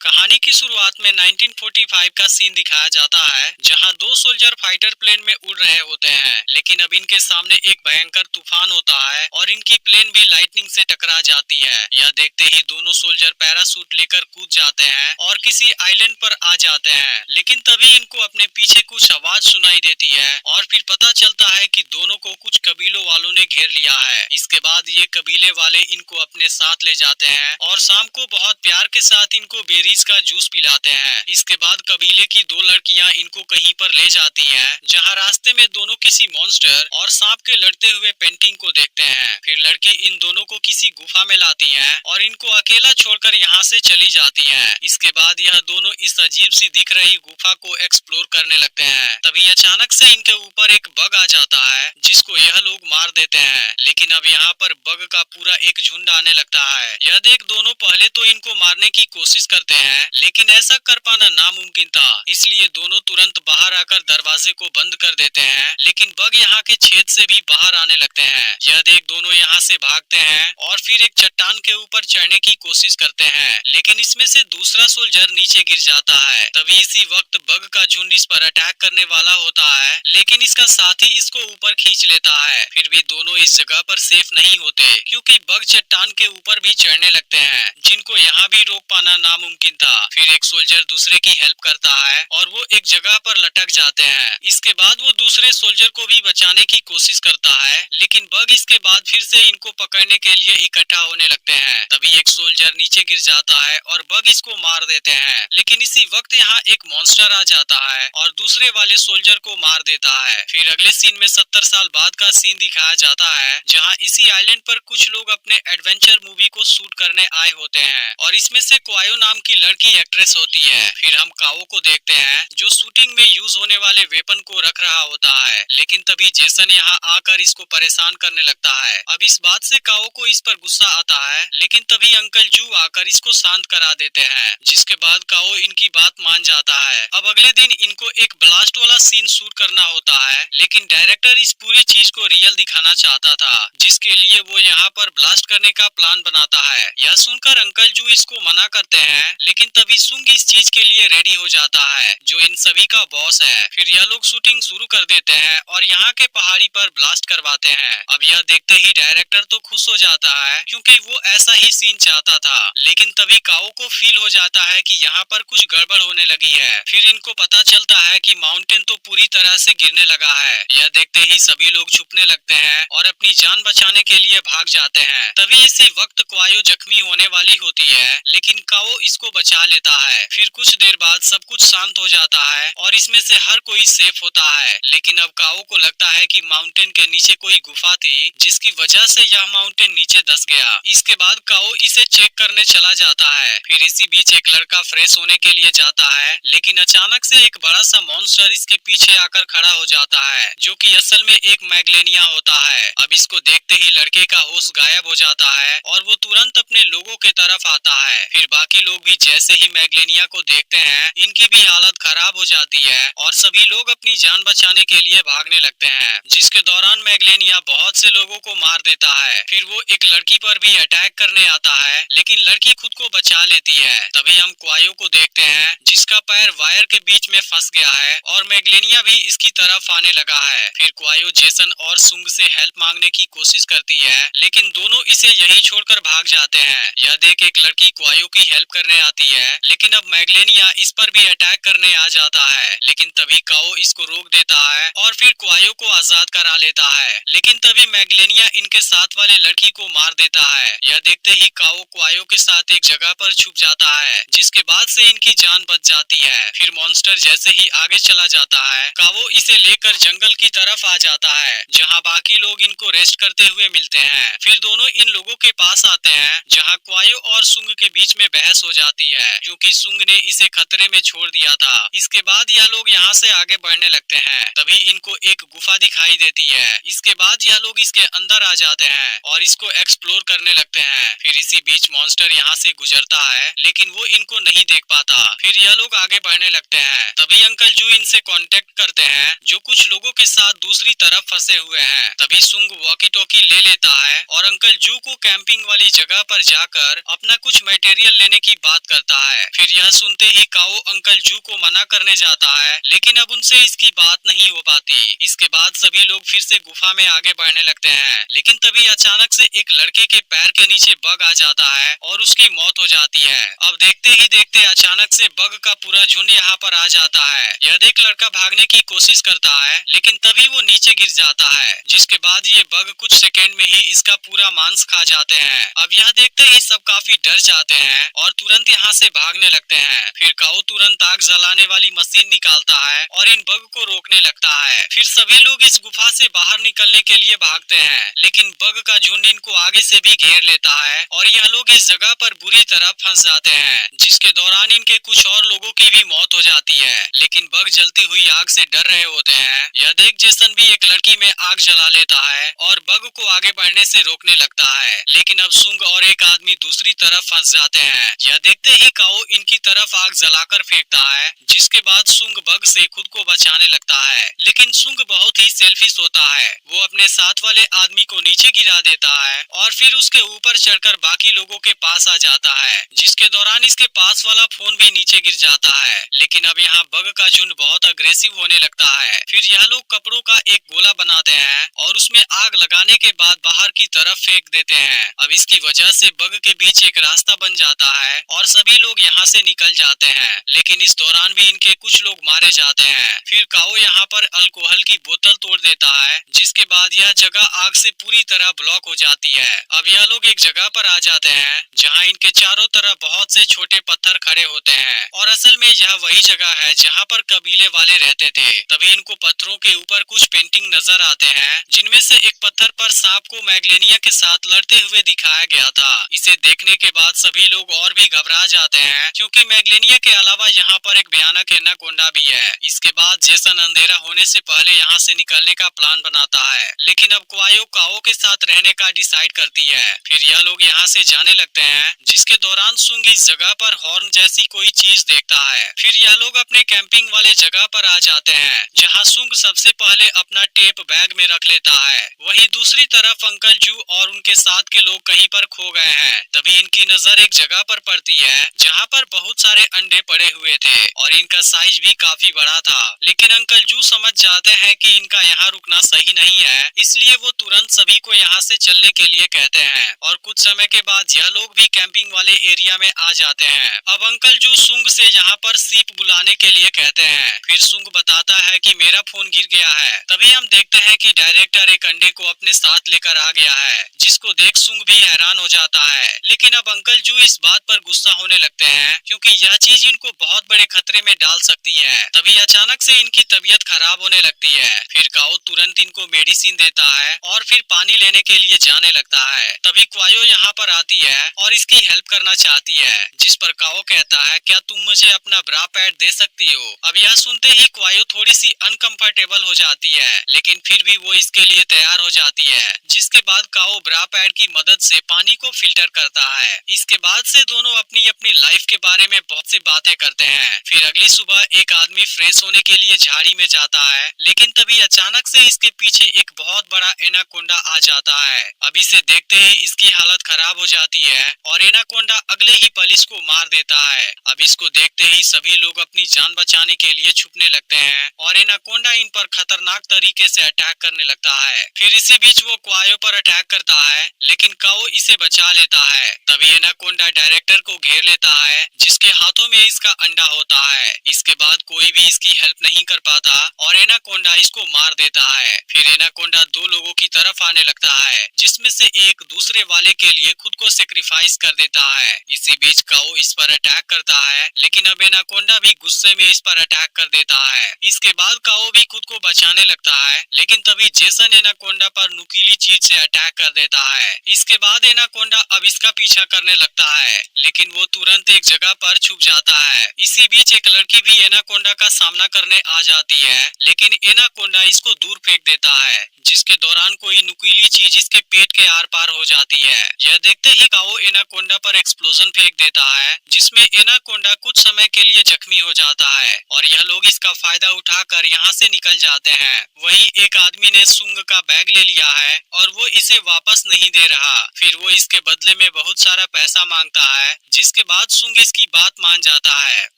कहानी की शुरुआत में 1945 का सीन दिखाया जाता है जहां दो सोल्जर फाइटर प्लेन में उड़ रहे होते हैं, लेकिन अब इनके सामने एक भयंकर तूफान होता है और इनकी प्लेन भी लाइटनिंग से टकरा जाती है। यह देखते ही दोनों सोल्जर पैराशूट लेकर कूद जाते हैं और किसी आइलैंड पर आ जाते हैं, लेकिन तभी इनको अपने पीछे कुछ आवाज सुनाई देती है और फिर पता चलता है कि दोनों को कुछ कबीलों वालों ने घेर लिया है। इसके बाद ये कबीले वाले इनको अपने साथ ले जाते हैं और शाम को बहुत प्यार के साथ इनको बेरीज का जूस पिलाते हैं। इसके बाद कबीले की दो लड़कियां इनको कहीं पर ले जाती हैं, जहां रास्ते में दोनों किसी मॉन्स्टर और सांप के लड़ते हुए पेंटिंग को देखते हैं। फिर लड़की इन दोनों को किसी गुफा में लाती हैं और इनको अकेला छोड़कर यहाँ से चली जाती हैं। इसके बाद यह दोनों इस अजीब सी दिख रही गुफा को एक्सप्लोर करने लगते हैं। तभी अचानक से इनके ऊपर एक बग आ जाता है जिसको यह लोग मार देते हैं, लेकिन अब यहाँ पर बग का पूरा एक झुंड आने लगता है। यह देख दोनों पहले तो इनको मारने की कोशिश करते हैं, लेकिन ऐसा कर पाना नामुमकिन था, इसलिए दोनों तुरंत बाहर आकर दरवाजे को बंद कर देते हैं, लेकिन बग यहाँ के छेद से भी बाहर आने लगते हैं। यह देख दोनों यहाँ से भागते हैं और फिर एक चट्टान के ऊपर चढ़ने की कोशिश करते हैं, लेकिन इसमें से दूसरा सोल्जर नीचे गिर जाता है। तभी इसी वक्त बग का झुंड इस पर अटैक करने वाला होता है, लेकिन इसका साथी इसको ऊपर खींच लेता है। फिर भी दोनों इस जगह पर सेफ नहीं होते, क्योंकि बग चट्टान के ऊपर भी चढ़ने लगते हैं, जिनको यहाँ भी रोक पाना नामुमकिन था। फिर एक सोल्जर दूसरे की हेल्प करता है और वो एक जगह पर लटक जाते हैं। इसके बाद वो दूसरे सोल्जर को भी बचाने की कोशिश करता है, लेकिन बग इसके बाद फिर से इनको पकड़ने के लिए इकट्ठा होने लगते हैं। तभी एक सोल्जर नीचे गिर जाता है और बग इसको मार देते हैं, लेकिन इसी वक्त यहाँ एक मॉन्स्टर आ जाता है और दूसरे वाले सोल्जर को मार देता है। फिर अगले सीन में 70 साल बाद का सीन दिखाया जाता है, जहाँ इसी आइलैंड पर कुछ लोग अपने एडवेंचर मूवी को शूट करने आए होते हैं और इसमें से क्वायो नाम की लड़की एक्ट्रेस होती है। फिर हम काओ को देखते हैं जो शूटिंग में यूज होने वाले वेपन को रख रहा होता है, लेकिन तभी जेसन यहाँ आकर इसको परेशान करने लगता है। अब इस बात से काओ को इस पर गुस्सा आता है, लेकिन तभी अंकल जू आकर इसको शांत करा देते हैं, जिसके बाद काओ इनकी बात मान जाता है। अब अगले दिन इनको एक ब्लास्ट वाला सीन शूट करना होता है, लेकिन डायरेक्टर इस पूरी चीज को रियल दिखाना चाहता था, जिसके लिए वो यहाँ पर ब्लास्ट करने का प्लान बनाता है। यह सुनकर अंकल जू इसको मना करते हैं, लेकिन तभी सुंग इस चीज के लिए रेडी हो जाता है, जो इन सभी का बॉस है। फिर यह लोग शूटिंग शुरू कर देते हैं और यहाँ के पहाड़ी पर ब्लास्ट करवाते हैं। अब यह देखते ही डायरेक्टर तो खुश हो जाता है, क्योंकि वो ऐसा ही सीन चाहता था, लेकिन तभी काओ को फील हो जाता है कि यहाँ पर कुछ गड़बड़ होने लगी है। फिर इनको पता चलता है कि माउंटेन तो पूरी तरह से गिरने लगा है। यह देखते ही सभी लोग छुपने लगते हैं और अपनी जान बचाने के लिए भाग जाते हैं। तभी इसी वक्त क्वायो जख्मी होने वाली होती है, लेकिन काओ इसको बचा लेता है। फिर कुछ देर बाद सब कुछ शांत हो जाता है और इसमें से हर कोई सेफ होता है, लेकिन अब काओ को लगता है कि माउंटेन के नीचे कोई गुफा थी, जिसकी वजह से यह माउंटेन नीचे धंस गया। इसके बाद काओ इसे चेक करने चला जाता है। फिर इसी बीच एक लड़का फ्रेश होने के लिए जाता है, लेकिन अचानक से एक बड़ा सा मॉन्स्टर इसके पीछे आकर खड़ा हो जाता है, जो कि असल में एक मैग्लेनिया होता है। अब इसको देखते ही लड़के का होश गायब हो जाता है और वो तुरंत अपने लोगों के तरफ आता है। फिर बाकी लोग भी जैसे ही मैग्लेनिया को देखते हैं, इनकी भी हालत खराब हो जाती है और सभी लोग अपनी जान बचाने के लिए भागने लगते हैं, जिसके दौरान मैग्लेनिया बहुत से लोगों को मार देता है। फिर वो एक लड़की पर भी अटैक करने आता है, लेकिन लड़की खुद को बचा लेती है। तभी हम क्वायो को देखते हैं, जिसका पैर वायर के बीच में फंस गया है और मैग्लेनिया भी इसकी तरफ आने लगा है। फिर क्वायो जेसन और सुंग से हेल्प मांगने की कोशिश करती है, लेकिन दोनों इसे यहीं छोड़कर भाग जाते हैं। यह देख एक लड़की क्वायो की हेल्प करने आती है, लेकिन अब मैग्लेनिया इस पर भी अटैक करने आ जाता है, लेकिन तभी काओ इसको रोक देता है और फिर क्वायो को आजाद करा लेता है। लेकिन तभी मैग्लेनिया इनके साथ वाले लड़की को मार देता है। यह देखते ही काओ क्वायो के साथ एक जगह पर छुप जाता है, जिसके बाद से इनकी जान बच जाती है। फिर मॉन्स्टर जैसे ही आगे चला जाता है, काओ इसे लेकर जंगल की तरफ आ जाता है, जहाँ बाकी लोग इनको रेस्ट करते हुए मिलते हैं। फिर दोनों इन लोगों के पास आते हैं, जहाँ क्वायो और सुंग के बीच में बहस हो जाती है, क्योंकि सुंग ने इसे खतरे में छोड़ दिया था। इसके बाद यह लोग यहाँ से आगे बढ़ने लगते हैं। तभी इनको एक गुफा दिखाई देती है। इसके बाद यह लोग इसके अंदर आ जाते हैं और इसको एक्सप्लोर करने लगते हैं। फिर इसी बीच मॉन्स्टर यहाँ से गुजरता है, लेकिन वो इनको नहीं देख पाता। फिर यह लोग आगे बढ़ने लगते हैं। तभी अंकल जू इनसे कांटेक्ट करते हैं, जो कुछ लोगों के साथ दूसरी तरफ फंसे हुए हैं। तभी सुंग वॉकी टॉकी ले लेता है और अंकल जू को कैंपिंग वाली जगह पर जाकर अपना अपना कुछ मटेरियल लेने की बात करता है। फिर यह सुनते ही काओ अंकल जू को मना करने जाता है, लेकिन अब उनसे इसकी बात नहीं हो पाती। इसके बाद सभी लोग फिर से गुफा में आगे बढ़ने लगते हैं, लेकिन तभी अचानक से एक लड़के के पैर के नीचे बग आ जाता है और उसकी मौत हो जाती है। अब देखते ही देखते अचानक से बग का पूरा झुंड यहाँ पर आ जाता है। यह देख लड़का भागने की कोशिश करता है, लेकिन तभी वो नीचे गिर जाता है, जिसके बाद ये बग कुछ सेकेंड में ही इसका पूरा मांस खा जाते हैं। अब यह देखते ही सब काफी डर जाते हैं और तुरंत यहाँ से भागने लगते हैं। फिर काओ तुरंत आग जलाने वाली मशीन निकालता है और इन बग को रोकने लगता है। फिर सभी लोग इस गुफा से बाहर निकलने के लिए भागते हैं, लेकिन बग का झुंड इनको आगे से भी घेर लेता है और यह लोग इस जगह पर बुरी तरह फंस जाते हैं, जिसके दौरान इनके कुछ और लोगों की भी मौत हो जाती है। लेकिन बग जलती हुई आग से डर रहे होते हैं। यह देख जेसन भी एक लड़की में आग जला लेता है और बग को आगे बढ़ने से रोकने लगता है, लेकिन अब सुंग और एक आदमी दूसरी तरफ फंस जाते हैं। यह देखते ही काओ इनकी तरफ आग जलाकर फेंकता है, जिसके बाद सुंग बग से खुद को बचाने लगता है। लेकिन सुंग बहुत ही सेल्फिश होता है, वो अपने साथ वाले आदमी को नीचे गिरा देता है और फिर उसके ऊपर चढ़कर बाकी लोगों के पास आ जाता है, जिसके दौरान इसके पास वाला फोन भी नीचे गिर जाता है। लेकिन अब यहाँ बग का झुंड बहुत अग्रेसिव होने लगता है। फिर यह लोग कपड़ों का एक गोला बनाते हैं और उसमें आग लगाने के बाद बाहर की तरफ फेंक देते हैं। अब इसकी वजह से बग के बीच एक रास्ता बन जाता है और सभी लोग यहाँ से निकल जाते हैं, लेकिन इस दौरान भी इनके कुछ लोग मारे जाते हैं। फिर काओ यहाँ पर अल्कोहल की बोतल तोड़ देता है, जिसके बाद यह जगह आग से पूरी तरह ब्लॉक हो जाती है। अब यह लोग एक जगह पर आ जाते हैं जहाँ इनके चारों तरफ बहुत से छोटे पत्थर खड़े होते हैं और असल में यह वही जगह है जहाँ पर कबीले वाले रहते थे। तभी इनको पत्थरों के ऊपर कुछ पेंटिंग नजर आते हैं, जिनमें से एक पत्थर पर सांप को मैग्लेनिया के साथ लड़ते हुए दिखाया गया था। इसे देखने के बाद सभी लोग और भी घबरा जाते हैं, क्योंकि मैग्लेनिया के अलावा यहाँ पर एक भयानक एनाकोंडा भी है। इसके बाद जेसन अंधेरा होने से पहले यहाँ से निकलने का प्लान बनाता है, लेकिन अब क्वायो काओ के साथ रहने का डिसाइड करती है। फिर यह लोग यहाँ से जाने लगते हैं, जिसके दौरान सुंग इस जगह पर हॉर्न जैसी कोई चीज देखता है। फिर यह लोग अपने कैंपिंग वाले जगह पर आ जाते हैं, जहाँ सुंग सबसे पहले अपना टेप बैग में रख लेता है। वहीं दूसरी तरफ अंकल जू और उनके साथ के लोग कहीं पर खो गए हैं। तभी इनकी नजर एक जगह पर पड़ती है जहाँ पर बहुत सारे अंडे पड़े हुए थे और इनका साइज भी काफी बड़ा था। लेकिन अंकल जू समझ जाते हैं कि इनका यहाँ रुकना सही नहीं है, इसलिए वो तुरंत सभी को यहाँ से चलने के लिए कहते हैं और कुछ समय के बाद यह लोग भी कैंपिंग वाले एरिया में आ जाते हैं। अब अंकल जू सुंग से यहाँ पर सीप बुलाने के लिए कहते हैं। फिर सुंग बताता है कि मेरा फोन गिर गया है। तभी हम देखते हैं कि डायरेक्टर एक अंडे को अपने साथ लेकर आ गया है, जिसको देख सुंग भी हैरान हो जाता है। लेकिन अब अंकल जू इस बात पर गुस्सा होने लगते हैं, क्योंकि यह चीज इनको बहुत बड़े खतरे में डाल सकती है। तभी अचानक से इनकी तबीयत खराब होने लगती है। फिर काओ तुरंत इनको मेडिसिन देता है और फिर पानी लेने के लिए जाने लगता है। तभी क्वायो यहाँ पर आती है और इसकी हेल्प करना चाहती है, जिस पर काओ कहता है क्या तुम मुझे अपना ब्रा पैड दे सकती हो। अब यह सुनते ही क्वायो थोड़ी सी अनकंफर्टेबल हो जाती है, लेकिन फिर भी वो इसके लिए तैयार हो जाती है। जिसके बाद काओ ब्रा पैड की मदद से पानी को फिल्टर करता है। इसके बाद से दोनों अपनी अपनी लाइफ के बारे में बहुत सी बातें करते हैं। फिर अगली सुबह एक आदमी फ्रेश होने के लिए झाड़ी में जाता है, लेकिन तभी अचानक से इसके पीछे एक बहुत बड़ा एनाकोंडा आ जाता है। अब इसे देखते ही इसकी हालत खराब हो जाती है और एनाकोंडा अगले ही पल इसको मार देता है। अब इसको देखते ही सभी लोग अपनी जान बचाने के लिए छुपने लगते हैं और एनाकोंडा इन पर खतरनाक तरीके से अटैक करने लगता है। फिर इसी बीच वो क्वायो पर अटैक करता है, लेकिन काओ इसे बचा लेता है। तभी एनाकोंडा डायरेक्टर को घेर लेता है, जिसके हाथों में इसका अंडा होता है। इसके बाद कोई भी इसकी हेल्प नहीं कर पाता और एनाकोंडा इसको मार देता है। फिर एनाकोंडा दो लोगों की तरफ आने लगता है, जिसमें से एक दूसरे वाले के लिए खुद को सेक्रीफाइस कर देता है। इसी बीच काओ इस पर अटैक करता है, लेकिन अब एनाकोंडा भी गुस्से में इस पर अटैक कर देता है। इसके बाद काओ भी खुद को बचाने लगता है, लेकिन तभी जेसन एनाकोंडा पर नुकीली चीज से अटैक कर देता है। इसके बाद एनाकोंडा अब इसका पीछा करने लगता है, लेकिन वो तुरंत एक जगह पर छुप जाता है। इसी बीच एक लड़की भी एनाकोंडा का सामना करने आ जाती है, लेकिन एनाकोंडा इसको दूर फेंक देता है, जिसके दौरान कोई नुकीली चीज इसके पेट के आर पार हो जाती है। यह देखते ही काओ एनाकोंडा पर एक्सप्लोजन फेंक देता है, जिसमें एनाकोंडा कुछ समय के लिए जख्मी हो जाता है और यह लोग इसका फायदा उठाकर यहाँ से निकल जाते हैं। वहीं एक आदमी ने सुंग का बैग ले लिया है और वो इसे वापस नहीं दे रहा। फिर वो इसके बदले में बहुत सारा सारा पैसा मांगता है, जिसके बाद सुंग इसकी बात मान जाता है।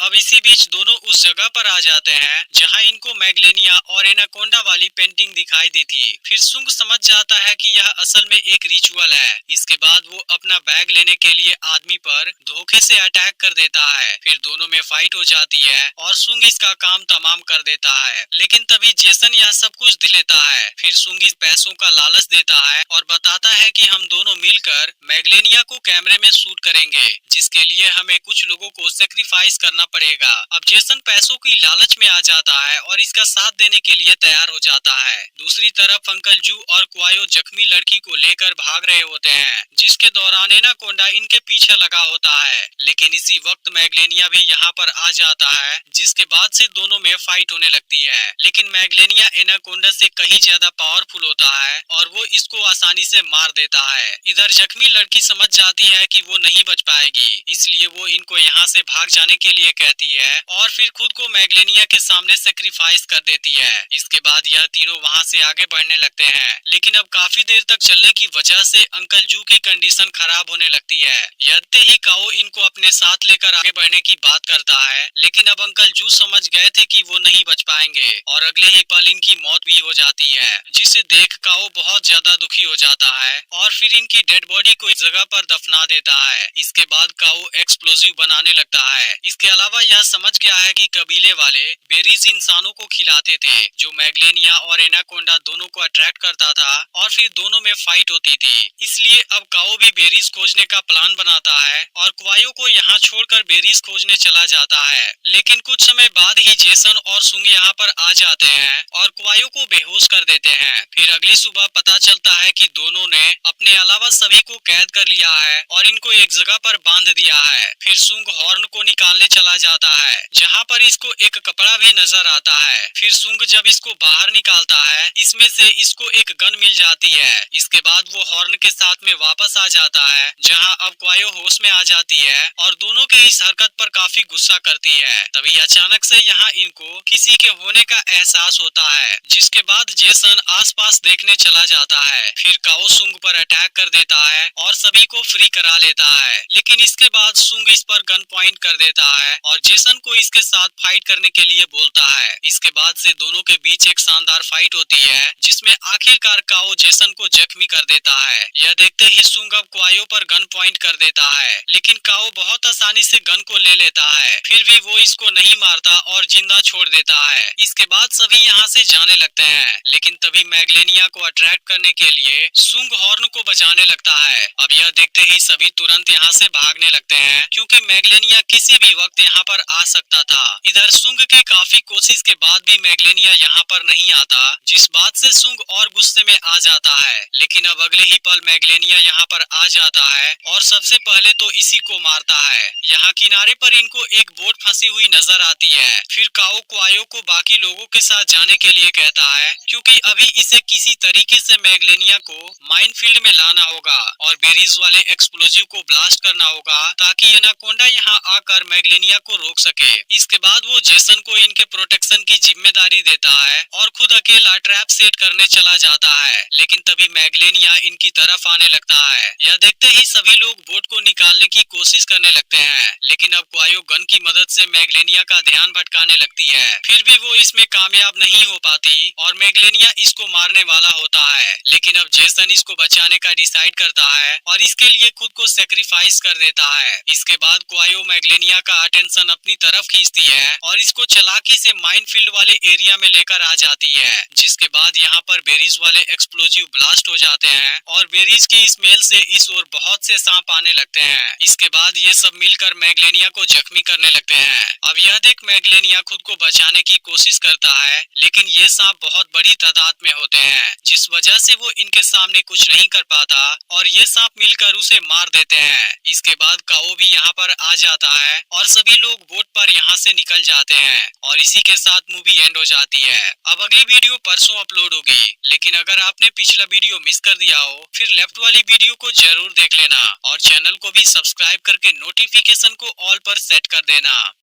अब इसी बीच दोनों उस जगह पर आ जाते हैं जहां इनको मैग्लेनिया और एनाकोंडा वाली पेंटिंग दिखाई दी थी। फिर सुंग समझ जाता है कि यह असल में एक रिचुअल है। इसके बाद वो अपना बैग लेने के लिए आदमी पर धोखे से अटैक कर देता है। फिर दोनों में फाइट हो जाती है और सुंग इसका काम तमाम कर देता है। लेकिन तभी जेसन यह सब कुछ देख लेता है। फिर सुंग इस पैसों का लालच देता है और बताता है कि हम दोनों मिलकर मैग्लेनिया को कैमरे में शूट करेंगे, जिसके लिए हमें कुछ लोगों को सेक्रीफाइस करना पड़ेगा। अब जेसन पैसों की लालच में आ जाता है और इसका साथ देने के लिए तैयार हो जाता है। दूसरी तरफ अंकल जू और क्वायो जख्मी लड़की को लेकर भाग रहे होते हैं, जिसके दौरान एनाकोंडा इनके पीछे लगा होता है। लेकिन इसी वक्त मैग्लेनिया भी यहाँ पर आ जाता है, जिसके बाद से दोनों में फाइट होने लगती है। लेकिन मैग्लेनिया एनाकोंडा से कहीं ज्यादा पावरफुल होता है और वो इसको आसानी से मार देता है। इधर जख्मी लड़की समझ जाती है कि वो नहीं बच पाएगी, इसलिए वो इनको यहाँ से भाग जाने के लिए कहती है और फिर खुद को मैग्लेनिया के सामने सेक्रीफाइस कर देती है। इसके बाद यह तीनों वहाँ से आगे बढ़ने लगते हैं, लेकिन अब काफी देर तक चलने की वजह से अंकल जू की कंडीशन खराब होने लगती है। यद्यपि ही काओ इनको अपने साथ लेकर आगे बढ़ने की बात करता है, लेकिन अब अंकल जू समझ गए थे कि वो नहीं बच पाएंगे और अगले ही पल इनकी मौत भी हो जाती है, जिसे देख काओ बहुत ज्यादा दुखी हो जाता है और फिर इनकी डेड बॉडी को इस जगह पर दफना देता है। इसके बाद काओ एक्सप्लोजिव बनाने लगता है। इसके अलावा यह समझ गया है कि कबीले वाले बेरीज इंसानों को खिलाते थे, जो मैग्लेनिया और एनाकोंडा दोनों को अट्रैक्ट करता था और फिर दोनों में फाइट होती थी। इसलिए अब काओ भी बेरीज खोजने का प्लान बनाता है और क्वायो को यहाँ छोड़कर बेरीज खोजने चला जाता है। लेकिन कुछ समय बाद ही जेसन और सुंग यहाँ पर आ जाते हैं और क्वायो को बेहोश कर देते हैं। फिर अगली सुबह पता चलता है कि दोनों ने अपने अलावा सभी को कैद कर लिया है और इनको एक जगह पर बांध दिया है। फिर सुंग हॉर्न को निकालने चला जाता है, जहाँ पर इसको एक कपड़ा भी नजर आता है। फिर सुंग जब इसको बाहर निकालता है, इसमें से इसको एक गन मिल जाती है। इसके बाद वो हॉर्न के साथ में वापस आ जाता है, जहाँ अब क्वायो होश में आ जाती है और दोनों के इस हरकत पर काफी गुस्सा करती है। तभी अचानक से यहाँ इनको किसी के होने का एहसास होता है, जिसके बाद जेसन आसपास देखने चला जाता है। फिर काओ सुंग पर अटैक कर देता है और सभी को फ्री करा लेता है। लेकिन इसके बाद सुंग इस पर गन पॉइंट कर देता है और जेसन को इसके साथ फाइट करने के लिए बोलता है। इसके बाद से दोनों के बीच एक शानदार फाइट होती है, जिसमें आखिरकार काओ जेसन को जख्मी कर देता है। यह देखते ही सुंग अब क्वायो पर गन पॉइंट कर देता है, लेकिन काओ बहुत आसानी से गन को ले लेता है। फिर भी वो इसको नहीं मारता और जिंदा छोड़ देता है। इसके बाद सभी यहाँ से जाने लगते हैं, लेकिन तभी मैग्लेनिया को अट्रैक्ट करने के लिए सुंग हॉर्न को बजाने लगता है। अब यह देखते ही सभी तुरंत यहाँ से भागने लगते हैं, क्योंकि मैग्लेनिया किसी भी वक्त यहाँ पर आ सकता था। इधर सुंग की काफी कोशिश के बाद भी मैग्लेनिया यहाँ पर नहीं आता, जिस बात से सुंग और गुस्से में आ जाता है। लेकिन अब अगले ही पल मैग्लेनिया यहाँ पर आ जाता है और सबसे पहले तो इसी को मारता है। यहाँ किनारे पर इनको एक बोट फंसी हुई नजर आती है। फिर काओ क्वायो को बाकी लोगों के साथ जाने के लिए कहता है, क्योंकि अभी इसे किसी तरीके से मैग्लेनिया को माइनफील्ड में लाना होगा और बेरीज वाले एक्सप्लोजिव को ब्लास्ट करना होगा, ताकि एनाकोंडा यहाँ आकर मैग्लेनिया को रोक सके। इसके बाद वो जेसन को इनके प्रोटेक्शन की जिम्मेदारी देता है और खुद अकेला ट्रैप सेट करने चला जाता है। लेकिन तभी मैग्लेनिया इनकी तरफ आने लगता है। यह देखते ही सभी लोग बोट को निकालने की कोशिश करने लगते हैं, लेकिन अब क्वायो गन की मदद से मैग्लेनिया का ध्यान भटकाने लगती है। फिर भी वो इसमें कामयाब नहीं हो पाती और मैग्लेनिया इसको मारने वाला होता है। लेकिन अब जेसन इसको बचाने का डिसाइड करता है और इसके लिए खुद को सेक्रीफाइस कर देता है। इसके बाद क्वायो मैग्लेनिया का अटेंशन अपनी तरफ खींचती है और इसको चालाकी से माइनफील्ड वाले एरिया में लेकर आ जाती है, जिसके बाद यहाँ पर बेरीज वाले एक्सप्लोजिव ब्लास्ट हो जाते हैं और बेरीज की स्मेल से इस ओर बहुत से सांप आने लगते हैं। इसके बाद ये सब मिलकर मैग्लेनिया को जख्मी करने लगते हैं। अब यह देख मैग्लेनिया खुद को बचाने की कोशिश करता है, लेकिन ये सांप बहुत बड़ी तादाद में होते हैं, जिस वजह से वो इनके सामने कुछ नहीं कर पाता और ये सांप मिलकर उसे मार देते हैं। इसके बाद काओ भी यहाँ पर आ जाता है और सभी लोग बोट पर यहाँ से निकल जाते हैं और इसी के साथ मूवी एंड हो जाती है। अब अगली वीडियो परसों अपलोड होगी, लेकिन अगर आपने पिछला वीडियो मिस कर दिया हो, फिर लेफ्ट वाली वीडियो को जरूर देख लेना और चैनल को भी सब्सक्राइब करके नोटिफिकेशन को ऑल पर सेट कर देना।